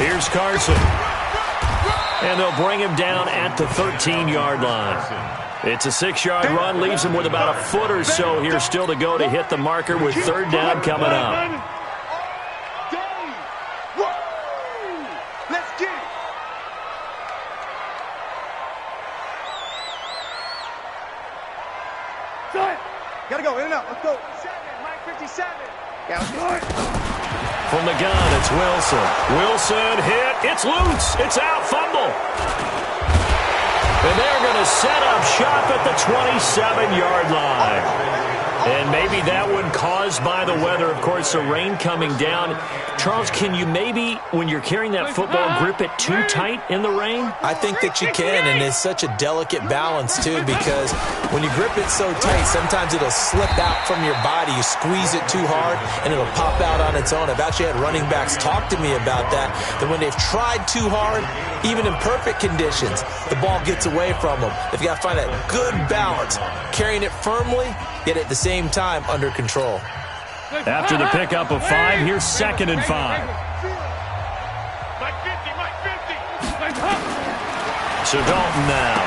Here's Carson. And they'll bring him down at the 13-yard line. It's a 6-yard run, leaves him with about a foot or so here still to go to hit the marker with third down coming up. Gotta go, in and out, let's go. 7, Mike 57. Yeah, let's go. From the gun, it's Wilson. Wilson hit. It's loose. It's out. Fumble. And they're going to set up shop at the 27-yard line. And maybe that one caused by the weather. Of course, the rain coming down. Charles, can you maybe, when you're carrying that football, grip it too tight in the rain? I think that you can, and it's such a delicate balance, too, because when you grip it so tight, sometimes it'll slip out from your body. You squeeze it too hard, and it'll pop out on its own. I've actually had running backs talk to me about that when they've tried too hard, even in perfect conditions, the ball gets away from them. They've got to find that good balance, carrying it firmly, yet at the same time under control. After the pickup of 5, here's 2nd and 5. So Dalton now.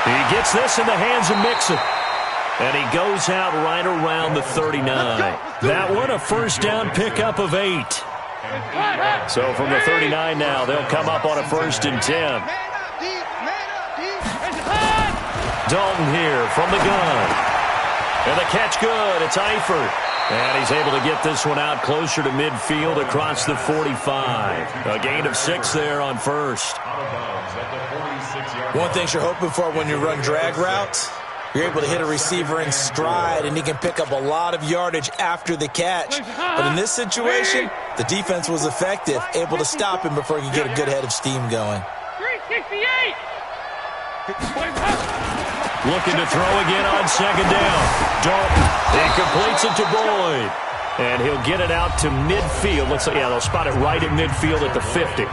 He gets this in the hands of Mixon. And he goes out right around the 39. That one, a first down pickup of 8. So from the 39 now, they'll come up on a 1st and 10. Dalton here from the gun. And the catch good. It's Eifert. And he's able to get this one out closer to midfield across the 45. A gain of 6 there on 1st. One thing you're hoping for when you run drag routes, you're able to hit a receiver in stride, and he can pick up a lot of yardage after the catch. But in this situation, the defense was effective, able to stop him before he could get a good head of steam going. 368. Looking to throw again on 2nd down. Dalton, he completes it to Boyd. And he'll get it out to midfield. They'll spot it right at midfield at the 50.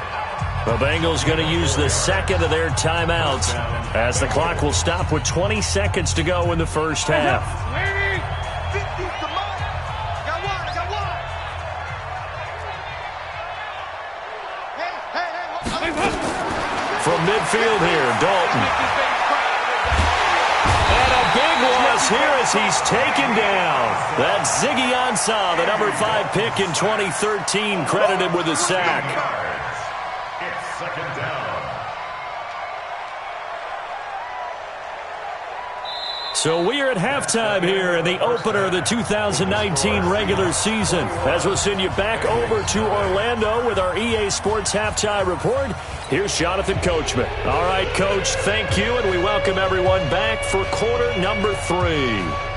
The Bengals going to use the 2nd of their timeouts as the clock will stop with 20 seconds to go in the first half. From midfield here, Dalton. And a big loss here as he's taken down. That's Ziggy Ansah, the number 5 pick in 2013, credited with a sack. It's 2nd down. So we are at halftime here in the opener of the 2019 regular season. As we'll send you back over to Orlando with our EA Sports Halftime Report, here's Jonathan Coachman. All right, Coach, thank you, and we welcome everyone back for quarter number 3.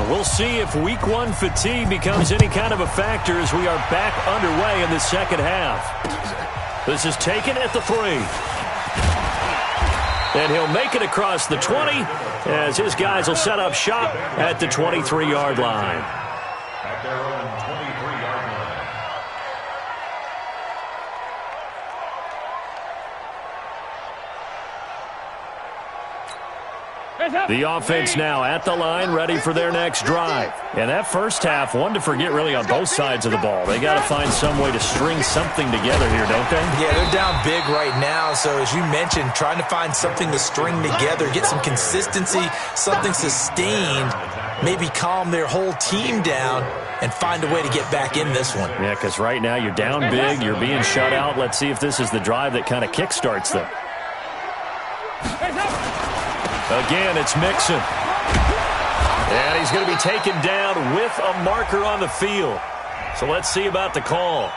We'll see if Week 1 fatigue becomes any kind of a factor as we are back underway in the second half. This is taken at the 3. And he'll make it across the 20 as his guys will set up shop at the 23-yard line. At their own 23-yard line. The offense now at the line, ready for their next drive. And that first half, one to forget really on both sides of the ball. They got to find some way to string something together here, don't they? Yeah, they're down big right now. So as you mentioned, trying to find something to string together, get some consistency, something sustained, maybe calm their whole team down and find a way to get back in this one. Yeah, because right now you're down big, you're being shut out. Let's see if this is the drive that kind of kickstarts them. Again, it's Mixon. And he's going to be taken down with a marker on the field. So let's see about the call.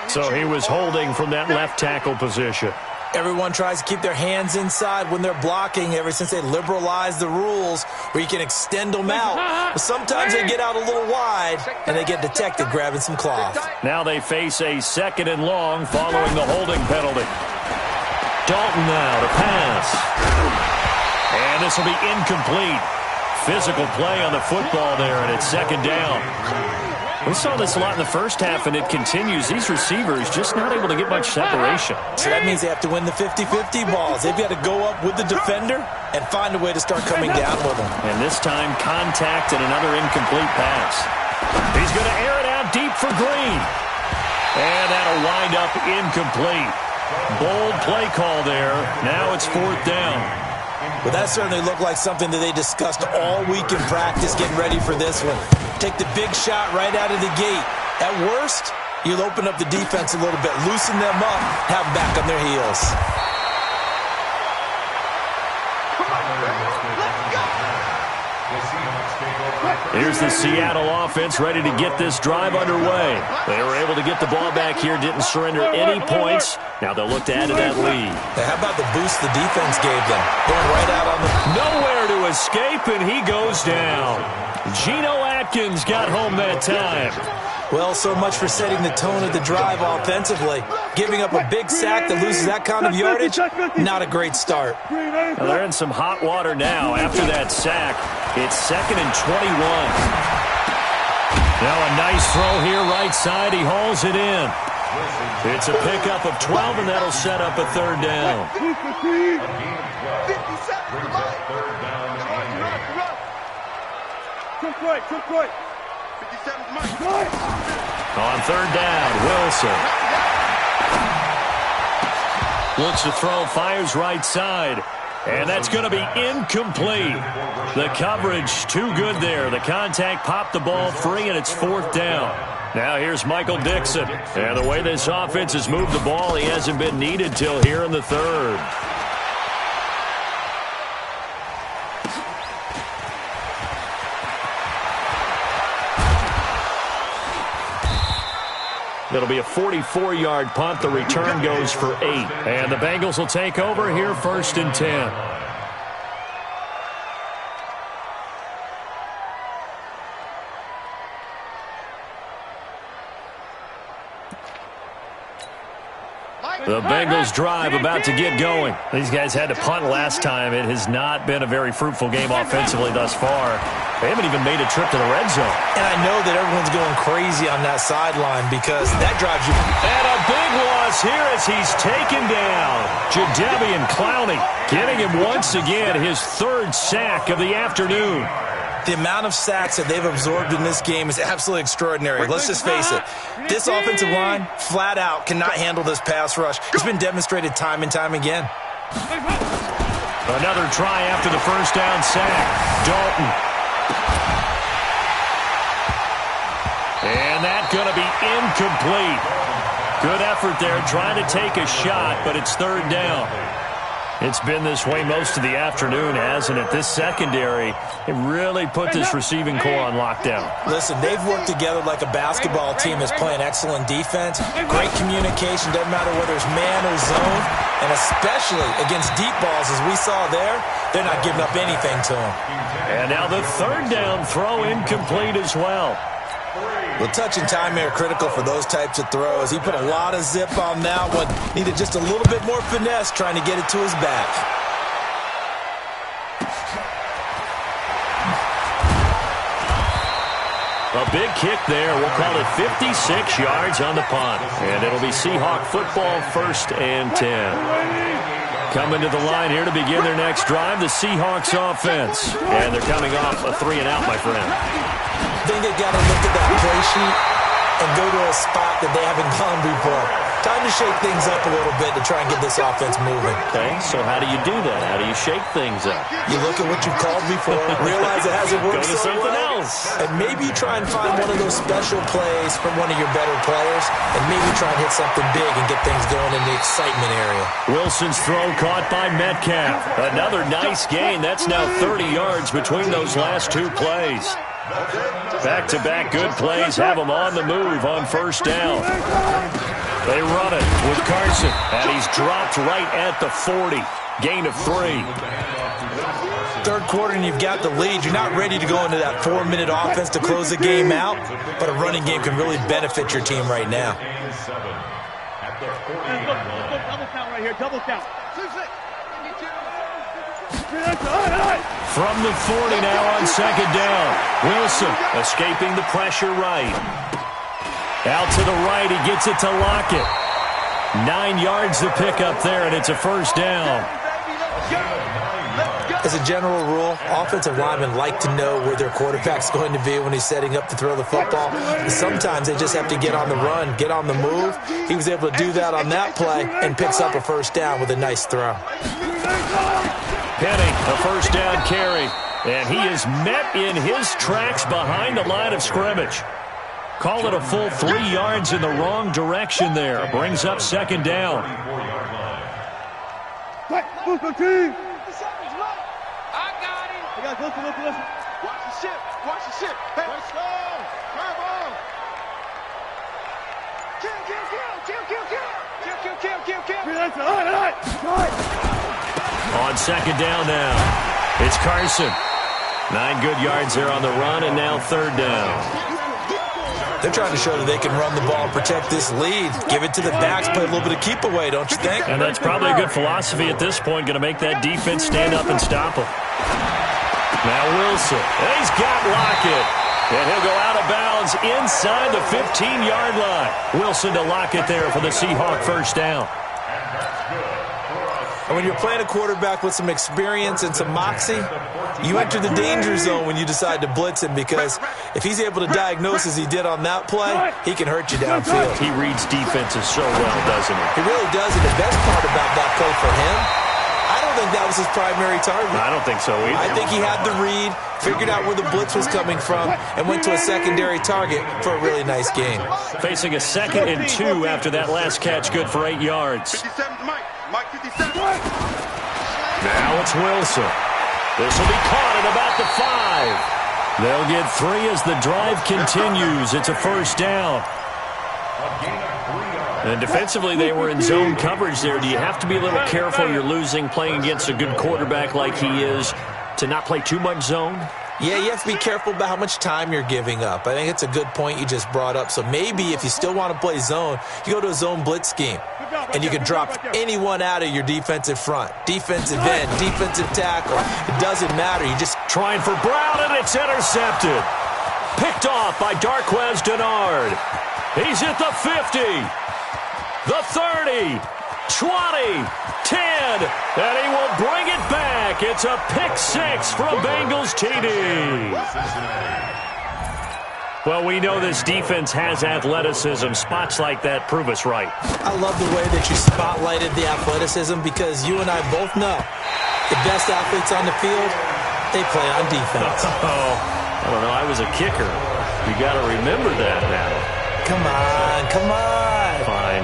So he was holding from that left tackle position. Everyone tries to keep their hands inside when they're blocking ever since they liberalized the rules where you can extend them out. But sometimes they get out a little wide and they get detected grabbing some cloth. Now they face a 2nd and long following the holding penalty. Dalton now to pass. And this will be incomplete. Physical play on the football there, and it's 2nd down. We saw this a lot in the first half, and it continues. These receivers just not able to get much separation. So that means they have to win the 50-50 balls. They've got to go up with the defender and find a way to start coming down with them. And this time, contact and another incomplete pass. He's going to air it out deep for Green. And that'll wind up incomplete. Bold play call there. Now it's 4th down. Well, that certainly looked like something that they discussed all week in practice getting ready for this one. Take the big shot right out of the gate. At worst, you'll open up the defense a little bit, loosen them up, have them back on their heels. Here's the Seattle offense ready to get this drive underway. They were able to get the ball back here, didn't surrender any points. Now they'll look to add to that lead. Hey, how about the boost the defense gave them? Going right out on the... Nowhere to escape, and he goes down. Geno Atkins got home that time. Well, so much for setting the tone of the drive offensively. Giving up a big sack that loses that kind of yardage, not a great start. Well, they're in some hot water now after that sack. It's 2nd and 21. Now a nice throw here right side. He hauls it in. It's a pickup of 12, and that'll set up a 3rd down. On 3rd down, Wilson. Looks to throw, fires right side. And that's going to be incomplete. The coverage too good there. The contact popped the ball free, and it's 4th down. Now here's Michael Dixon. And the way this offense has moved the ball, he hasn't been needed till here in the 3rd. It'll be a 44-yard punt. The return goes for 8. And the Bengals will take over here 1st and 10. The Bengals drive about to get going. These guys had to punt last time. It has not been a very fruitful game offensively thus far. They haven't even made a trip to the red zone. And I know that everyone's going crazy on that sideline because that drives you. And a big loss here as he's taken down. Jadeveon Clowney getting him once again his 3rd sack of the afternoon. The amount of sacks that they've absorbed in this game is absolutely extraordinary. Let's just face it. This offensive line, flat out, cannot handle this pass rush. It's been demonstrated time and time again. Another try after the 1st down sack. Dalton. And that's going to be incomplete. Good effort there, trying to take a shot, but it's 3rd down. It's been this way most of the afternoon, hasn't it? This secondary, it really put this receiving core on lockdown. Listen, they've worked together like a basketball team that's playing excellent defense. Great communication, doesn't matter whether it's man or zone. And especially against deep balls, as we saw there, they're not giving up anything to them. And now the 3rd down throw incomplete as well. Well, touch and time are critical for those types of throws. He put a lot of zip on that one. Needed just a little bit more finesse trying to get it to his back. A big kick there. We'll call it 56 yards on the punt. And it'll be Seahawk football 1st and 10. Coming to the line here to begin their next drive, the Seahawks offense. And they're coming off a 3-and-out, my friend. I think they've got to look at that play sheet and go to a spot that they haven't gone before. Time to shake things up a little bit to try and get this offense moving. Okay, so how do you do that? How do you shake things up? You look at what you've called before, realize it hasn't worked Go to so something well, else. and maybe try and find one of those special plays from one of your better players, and maybe try and hit something big and get things going in the excitement area. Wilson's throw caught by Metcalf. Another nice gain. That's now 30 yards between those last 2 plays. Back-to-back good plays have them on the move on 1st down. They run it with Carson, and he's dropped right at the 40. Gain of 3. 3rd quarter, and you've got the lead. You're not ready to go into that 4-minute offense to close the game out, but a running game can really benefit your team right now. Double count right here, double count. From the 40 now on second down. Wilson escaping the pressure right. Out to the right, he gets it to Lockett. 9 yards to pick up there, and it's a first down. As a general rule, offensive linemen like to know where their quarterback's going to be when he's setting up to throw the football. Sometimes they just have to get on the run, get on the move. He was able to do that on that play and picks up a first down with a nice throw. Penny, a first down carry, and he is met in his tracks behind the line of scrimmage. Call it a full 3 yards in the wrong direction there. Brings up second down. Listen. Watch the ship. Hey, let's go. Curve on. Kill. On second down now, it's Carson. 9 good yards there on the run, and now third down. They're trying to show that they can run the ball and protect this lead. Give it to the backs, play a little bit of keep away, don't you think? And that's probably a good philosophy at this point, going to make that defense stand up and stop them. Now Wilson, he's got Lockett, and he'll go out of bounds inside the 15-yard line. Wilson to Lockett there for the Seahawk first down. And when you're playing a quarterback with some experience and some moxie, you enter the danger zone when you decide to blitz him, because if he's able to diagnose as he did on that play, he can hurt you downfield. He reads defenses so well, doesn't he? He really does, and the best part about that play for him, I don't think that was his primary target. I don't think so either. I think he had the read, figured out where the blitz was coming from, and went to a secondary target for a really nice gain. Facing a 2nd and 2 after that last catch, good for 8 yards. 57 Mike 57. Now it's Wilson. This will be caught at about the 5. They'll get 3 as the drive continues. It's a first down. And defensively, they were in zone coverage there. Do you have to be a little careful? You're losing, playing against a good quarterback like he is, to not play too much zone? Yeah, you have to be careful about how much time you're giving up. I think it's a good point you just brought up. So maybe if you still want to play zone, you go to a zone blitz scheme, and you can drop anyone out of your defensive front. Defensive end, defensive tackle. It doesn't matter. You just trying for Brown, and it's intercepted. Picked off by Darquez Denard. He's at the 50. The 30, 20, 10, and he will bring it back. It's a pick 6 from Bengals TD. Well, we know this defense has athleticism. Spots like that prove us right. I love the way that you spotlighted the athleticism, because you and I both know the best athletes on the field, they play on defense. Oh, I don't know. I was a kicker. You got to remember that now. Come on. Fine.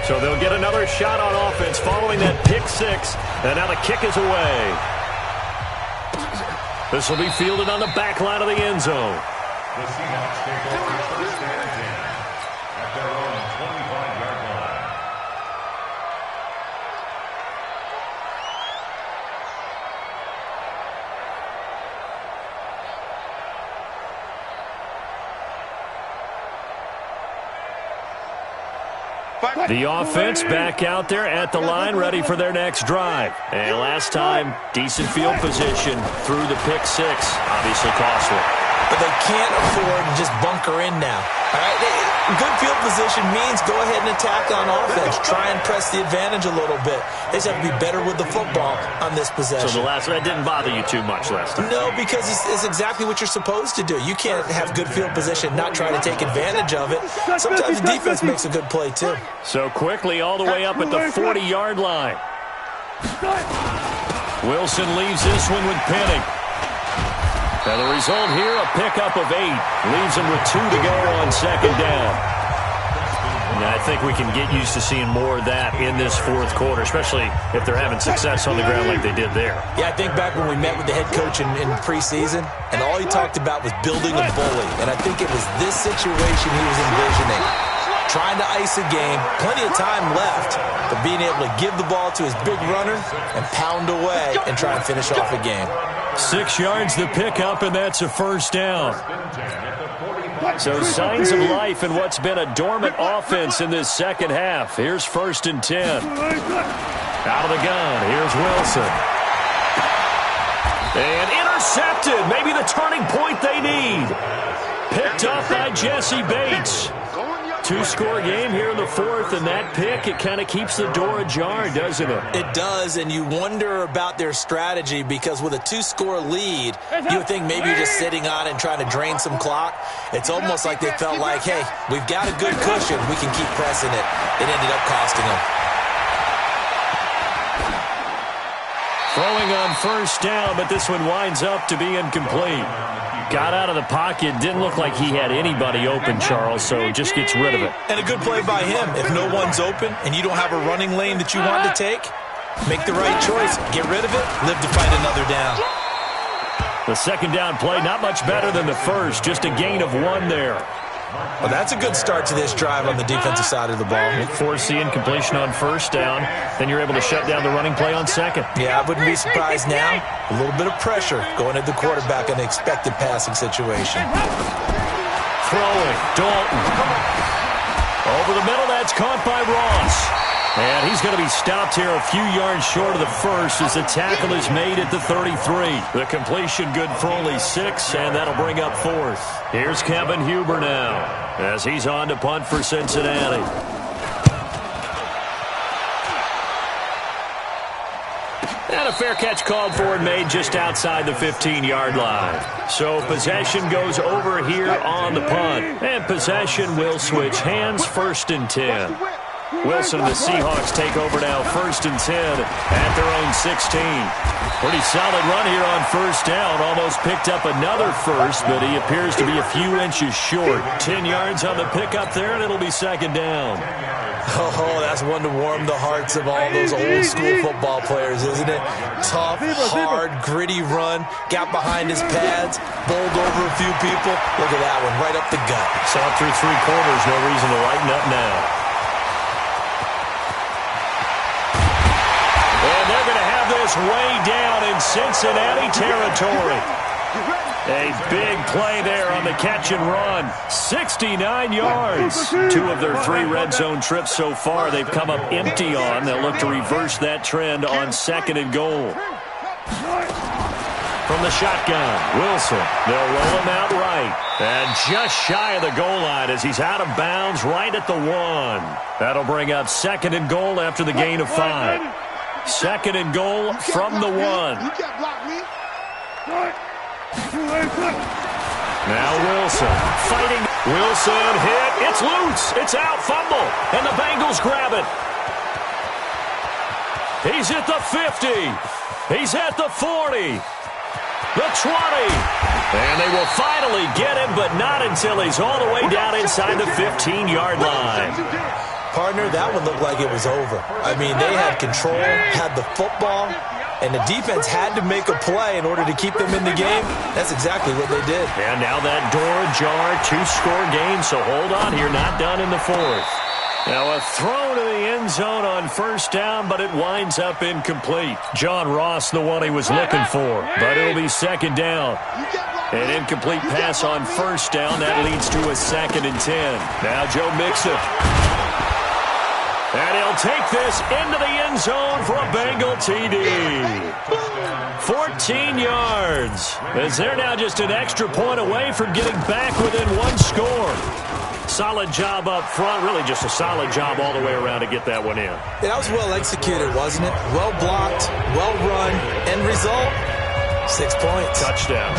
So they'll get another shot on offense following that pick 6. And now the kick is away. This will be fielded on the back line of the end zone. The Seahawks take over first and 10 at their own 25-yard line. The offense back out there at the line, ready for their next drive. And last time, decent field position through the pick 6. Obviously costly. But they can't afford to just bunker in now. All right? Good field position means go ahead and attack on offense. Try and press the advantage a little bit. They just have to be better with the football on this possession. So that didn't bother you too much last time? No, because it's exactly what you're supposed to do. You can't have good field position, not try to take advantage of it. Sometimes the defense makes a good play, too. So quickly all the way up at the 40-yard line. Wilson leaves this one with Penny. And the result here, a pickup of 8. Leaves him with 2 to go on second down. And I think we can get used to seeing more of that in this fourth quarter, especially if they're having success on the ground like they did there. Yeah, I think back when we met with the head coach in preseason, and all he talked about was building a bully. And I think it was this situation he was envisioning. Trying to ice a game, plenty of time left, but being able to give the ball to his big runner and pound away and try and finish off a game. 6 yards the pickup, and that's a first down. At the 45. So signs of life in what's been a dormant offense in this second half. Here's 1st and 10. Out of the gun, here's Wilson. And intercepted, maybe the turning point they need. Picked up by Jesse Bates. 2-score game here in the 4th, and that pick, it kind of keeps the door ajar, doesn't it? It does, and you wonder about their strategy because with a 2-score lead, you would think maybe you're just sitting on it and trying to drain some clock. It's almost like they felt like, hey, we've got a good cushion. We can keep pressing it. It ended up costing them. Throwing on 1st down, but this one winds up to be incomplete. Got out of the pocket. Didn't look like he had anybody open, Charles, so just gets rid of it. And a good play by him. If no one's open and you don't have a running lane that you want to take, make the right choice. Get rid of it. Live to fight another down. The 2nd down play, not much better than the first. Just a gain of 1 there. Well, that's a good start to this drive on the defensive side of the ball. Force the incompletion on 1st down. Then you're able to shut down the running play on 2nd. Yeah, I wouldn't be surprised now. A little bit of pressure going at the quarterback in an expected passing situation. Throwing, Dalton. Over the middle, that's caught by Ross. And he's going to be stopped here a few yards short of the first as the tackle is made at the 33. The completion good for only 6, and that'll bring up 4th. Here's Kevin Huber now as he's on to punt for Cincinnati. And a fair catch called for and made just outside the 15-yard line. So possession goes over here on the punt. And possession will switch hands, 1st and 10. Wilson and the Seahawks take over now, 1st and 10 at their own 16. Pretty solid run here on 1st down. Almost picked up another first, but he appears to be a few inches short. 10 yards on the pickup there, and it'll be 2nd down. Oh, that's one to warm the hearts of all those old-school football players, isn't it? Tough, hard, gritty run. Got behind his pads, bowled over a few people. Look at that one, right up the gut. Saw it through 3 quarters, no reason to lighten up now. Way down in Cincinnati territory. A big play there on the catch and run. 69 yards. 2 of their 3 red zone trips so far they've come up empty on. They'll look to reverse that trend on 2nd and goal. From the shotgun, Wilson. They'll roll him out right. And just shy of the goal line as he's out of bounds right at the 1. That'll bring up 2nd and goal after the gain of 5. 2nd and goal from the 1. Now Wilson fighting. Wilson hit. It's loose. It's out. Fumble. And the Bengals grab it. He's at the 50. He's at the 40. The 20. And they will finally get him, but not until he's all the way down inside the 15-yard line. Partner, that one looked like it was over. I mean, they had control, had the football, and the defense had to make a play in order to keep them in the game. That's exactly what they did. And now that door ajar, 2-score game, so hold on here, not done in the 4th. Now a throw to the end zone on 1st down, but it winds up incomplete. John Ross, the one he was looking for, but it'll be 2nd down. An incomplete pass on 1st down, that leads to a 2nd and 10. Now Joe Mixon. And he'll take this into the end zone for a Bengal TD. 14 yards. As they're now just an extra point away from getting back within 1 score. Solid job up front. Really just a solid job all the way around to get that one in. Yeah, that was well executed, wasn't it? Well blocked, well run. End result, 6 points. Touchdown.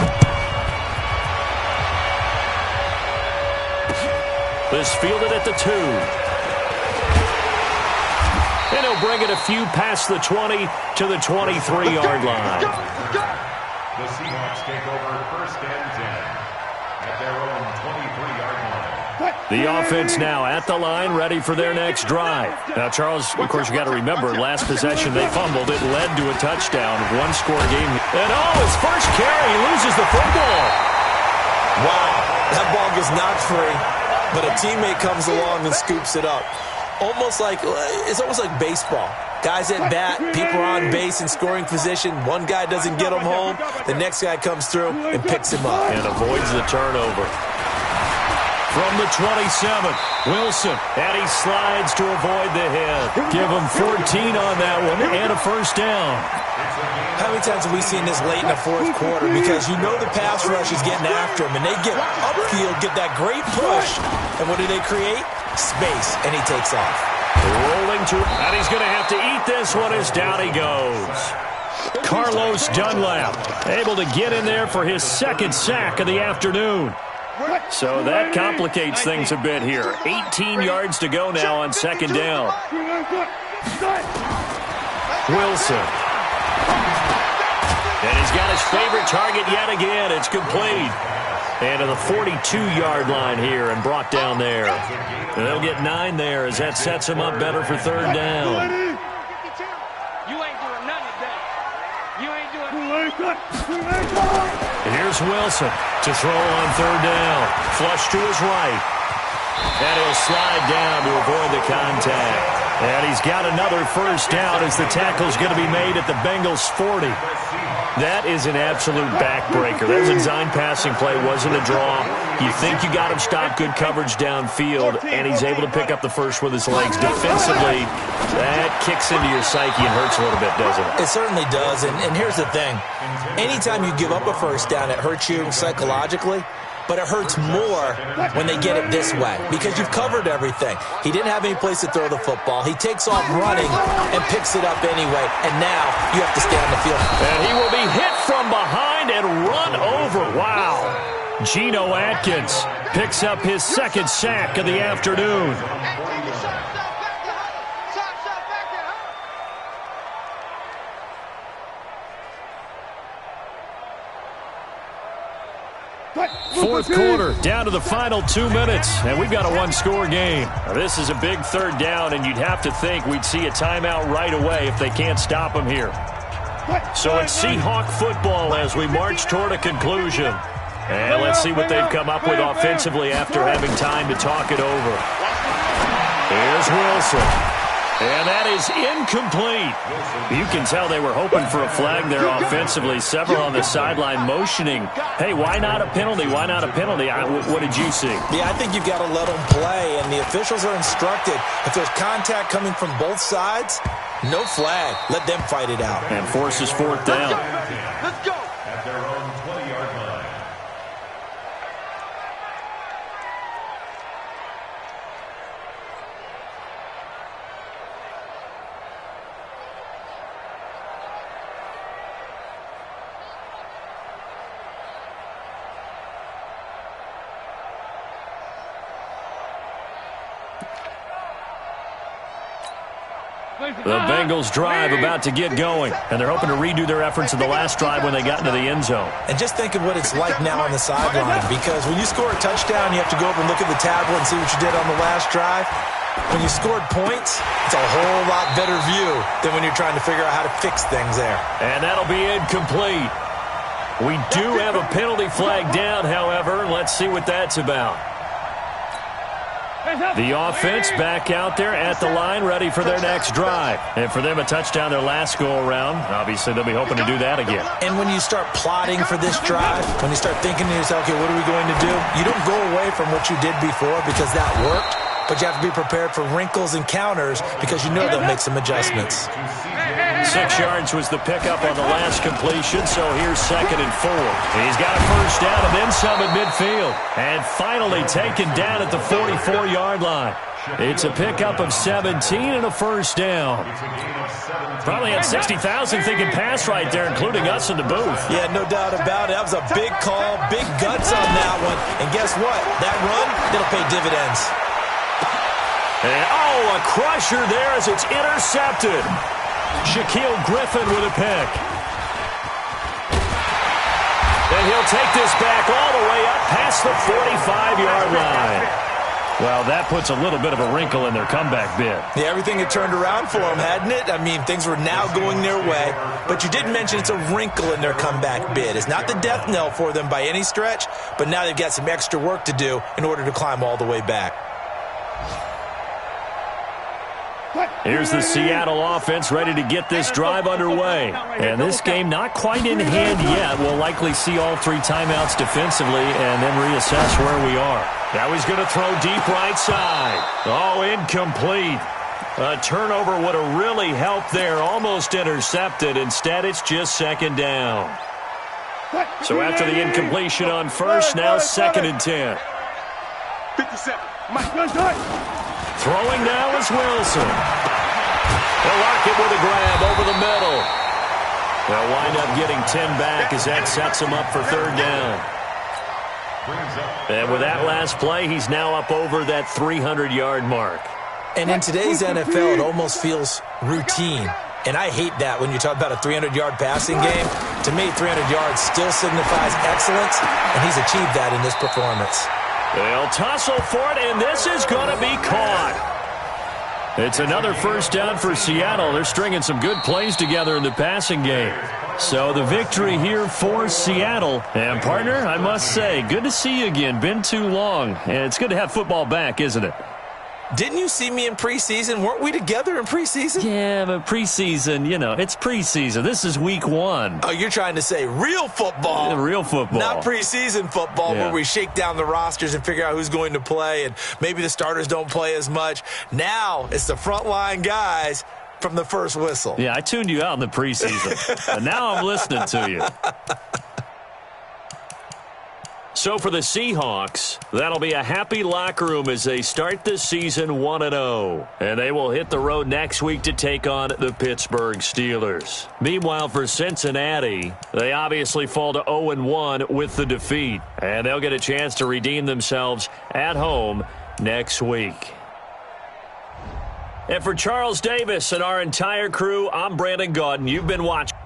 This fielded at the 2. And he'll bring it a few past the 20 to the 23-yard line. The Seahawks take over 1st and 10 at their own 23-yard line. The offense now at the line, ready for their next drive. Now, Charles, of course, you got to remember, last possession they fumbled. It led to a touchdown, 1-score game. And, his first carry, he loses the football. Wow, that ball gets knocked free, but a teammate comes along and scoops it up. It's almost like baseball. Guys at bat, people are on base in scoring position. One guy doesn't get him home. The next guy comes through and picks him up. And avoids the turnover. From the 27, Wilson, and he slides to avoid the hit. Give him 14 on that one and a first down. How many times have we seen this late in the fourth quarter? Because you know the pass rush is getting after him, and they get upfield, get that great push, and what do they create? Space, and he takes off. Rolling to, and he's going to have to eat this one as down he goes. Carlos Dunlap able to get in there for his second sack of the afternoon. So that complicates things a bit here. 18 yards to go now on second down. Wilson. And he's got his favorite target yet again. It's complete. And to the 42-yard line here and brought down there. And they'll get 9 there as that sets him up better for third down. Here's Wilson to throw on third down. Flush to his right. And he'll slide down to avoid the contact. And he's got another first down as the tackle's going to be made at the Bengals' 40. That is an absolute backbreaker. That was a design passing play, wasn't a draw. You think you got him stopped, good coverage downfield, and he's able to pick up the first with his legs. Defensively, that kicks into your psyche and hurts a little bit, doesn't it? It certainly does, and here's the thing. Anytime you give up a first down, it hurts you psychologically. But it hurts more when they get it this way because you've covered everything. He didn't have any place to throw the football. He takes off running and picks it up anyway, and now you have to stay on the field. And he will be hit from behind and run over. Wow. Geno Atkins picks up his second sack of the afternoon. Fourth quarter, down to the final 2 minutes, and we've got a one-score game. Now, this is a big third down, and you'd have to think we'd see a timeout right away if they can't stop him here. So it's Seahawk football as we march toward a conclusion. And let's see what they've come up with offensively after having time to talk it over. Here's Wilson. And that is incomplete. You can tell they were hoping for a flag there offensively. Several on the sideline motioning. Hey, why not a penalty? Why not a penalty? What did you see? Yeah, I think you've got to let them play, and the officials are instructed. If there's contact coming from both sides, no flag. Let them fight it out. And forces fourth down. Let's go. At their own 20-yard line. The Bengals drive about to get going, and they're hoping to redo their efforts in the last drive when they got into the end zone. And just think of what it's like now on the sideline, because when you score a touchdown, you have to go over and look at the tablet and see what you did on the last drive. When you scored points, it's a whole lot better view than when you're trying to figure out how to fix things there. And that'll be incomplete. We do have a penalty flag down, however. Let's see what that's about. The offense back out there at the line, ready for their next drive. And for them, a touchdown their last go-around. Obviously, they'll be hoping to do that again. And when you start plotting for this drive, when you start thinking to yourself, okay, what are we going to do? You don't go away from what you did before because that worked, but you have to be prepared for wrinkles and counters because you know they'll make some adjustments. 6 yards was the pickup on the last completion, so here's 2nd and 4. He's got a first down and then some at midfield. And finally taken down at the 44-yard line. It's a pickup of 17 and a first down. Probably had 60,000 thinking pass right there, including us in the booth. Yeah, no doubt about it. That was a big call, big guts on that one. And guess what? That run, it'll pay dividends. And, oh, a crusher there as it's intercepted. Shaquille Griffin with a pick. And he'll take this back all the way up past the 45-yard line. Well, that puts a little bit of a wrinkle in their comeback bid. Yeah, everything had turned around for them, hadn't it? I mean, things were now going their way. But you did mention it's a wrinkle in their comeback bid. It's not the death knell for them by any stretch, but now they've got some extra work to do in order to climb all the way back. Here's the Seattle offense ready to get this drive underway. And this game not quite in hand yet. We'll likely see all 3 timeouts defensively and then reassess where we are. Now he's going to throw deep right side. Oh, incomplete. A turnover would have really helped there. Almost intercepted. Instead, it's just second down. So after the incompletion on first, now second and 10. 57. Mike, run, run. Throwing now is Wilson. They'll lock it with a grab over the middle. They'll wind up getting 10 back as that sets him up for third down. And with that last play, he's now up over that 300-yard mark. And in today's NFL, it almost feels routine. And I hate that when you talk about a 300-yard passing game. To me, 300 yards still signifies excellence, and he's achieved that in this performance. They'll tussle for it, and this is going to be caught. It's another first down for Seattle. They're stringing some good plays together in the passing game. So the victory here for Seattle. And, partner, I must say, good to see you again. Been too long. And it's good to have football back, isn't it? Didn't you see me in preseason? Weren't we together in preseason? Yeah, but preseason, it's preseason. This is week 1. Oh, you're trying to say real football. Real football. Not preseason football where we shake down the rosters and figure out who's going to play, and maybe the starters don't play as much. Now it's the frontline guys from the first whistle. Yeah, I tuned you out in the preseason, and now I'm listening to you. So for the Seahawks, that'll be a happy locker room as they start the season 1-0. And they will hit the road next week to take on the Pittsburgh Steelers. Meanwhile, for Cincinnati, they obviously fall to 0-1 with the defeat. And they'll get a chance to redeem themselves at home next week. And for Charles Davis and our entire crew, I'm Brandon Gaudin. You've been watching.